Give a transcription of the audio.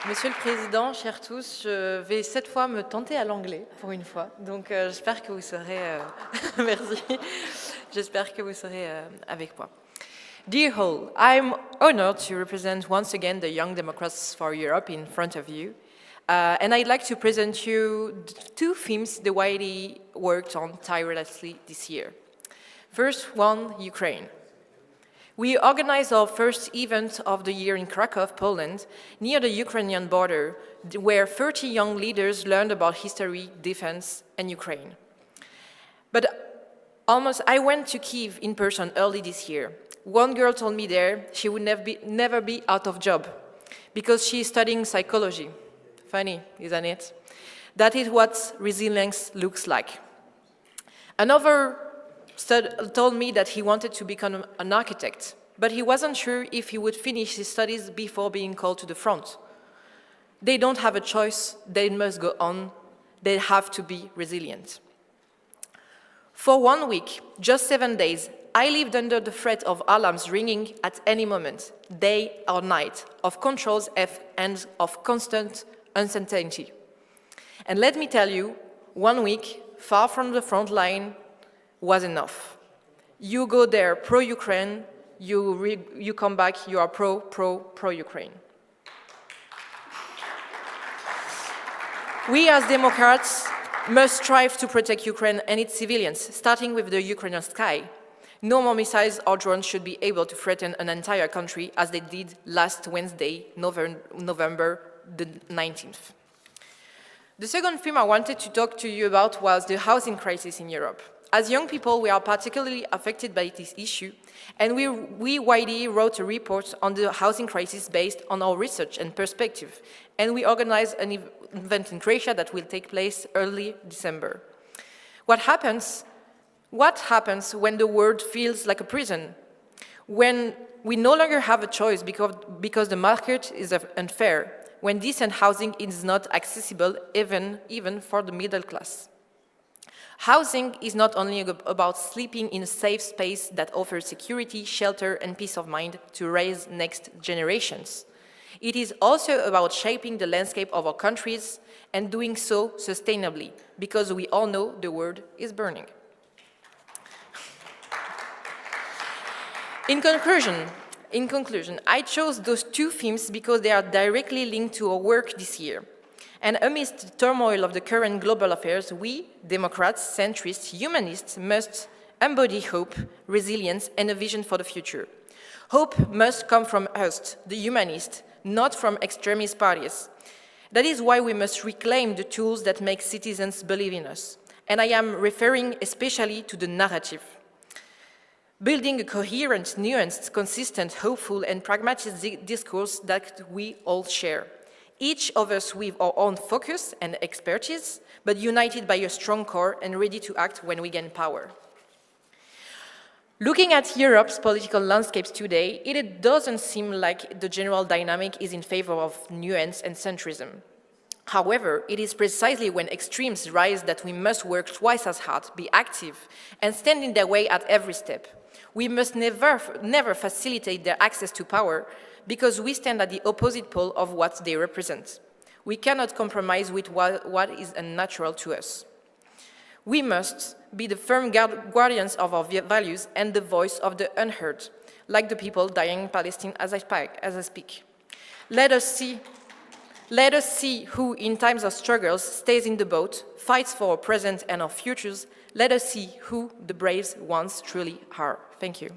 Monsieur le Président, chers tous, je vais cette fois me tenter à l'anglais, pour une fois. Donc j'espère que vous serez... Merci. J'espère que vous serez avec moi. Dear all, I'm honored to represent once again the Young Democrats for Europe in front of you. And I'd like to present you two themes the YDE worked on tirelessly this year. First one, Ukraine. We organized our first event of the year in Krakow, Poland, near the Ukrainian border, where 30 young leaders learned about history, defense, and Ukraine. But I went to Kyiv in person early this year. One girl told me there she would never be out of job because she is studying psychology. Funny, isn't it? That is what resilience looks like. Another told me that he wanted to become an architect, but he wasn't sure if he would finish his studies before being called to the front. They don't have a choice, they must go on, they have to be resilient. For 1 week, just 7 days, I lived under the threat of alarms ringing at any moment, day or night, of controls and of constant uncertainty. And let me tell you, 1 week, far from the front line, was enough. You go there pro-Ukraine, you come back, you are pro-Ukraine. We as Democrats must strive to protect Ukraine and its civilians, starting with the Ukrainian sky. No more missiles or drones should be able to threaten an entire country as they did last Wednesday, November the 19th. The second theme I wanted to talk to you about was the housing crisis in Europe. As young people, we are particularly affected by this issue, and we YDE wrote a report on the housing crisis based on our research and perspective, and we organized an event in Croatia that will take place early December. What happens when the world feels like a prison? When we no longer have a choice because the market is unfair, when decent housing is not accessible even for the middle class. Housing is not only about sleeping in a safe space that offers security, shelter, and peace of mind to raise next generations. It is also about shaping the landscape of our countries and doing so sustainably, because we all know the world is burning. In conclusion, I chose those two themes because they are directly linked to our work this year. And amidst the turmoil of the current global affairs, we, Democrats, centrists, humanists, must embody hope, resilience, and a vision for the future. Hope must come from us, the humanists, not from extremist parties. That is why we must reclaim the tools that make citizens believe in us. And I am referring especially to the narrative. Building a coherent, nuanced, consistent, hopeful, and pragmatic discourse that we all share. Each of us with our own focus and expertise, but united by a strong core and ready to act when we gain power. Looking at Europe's political landscapes today, it doesn't seem like the general dynamic is in favor of nuance and centrism. However, it is precisely when extremes rise that we must work twice as hard, be active, and stand in their way at every step. We must never facilitate their access to power, because we stand at the opposite pole of what they represent. We cannot compromise with what is unnatural to us. We must be the firm guardians of our values and the voice of the unheard, like the people dying in Palestine as I speak. Let us see who, in times of struggles, stays in the boat, fights for our present and our futures. Let us see who the brave ones truly are. Thank you.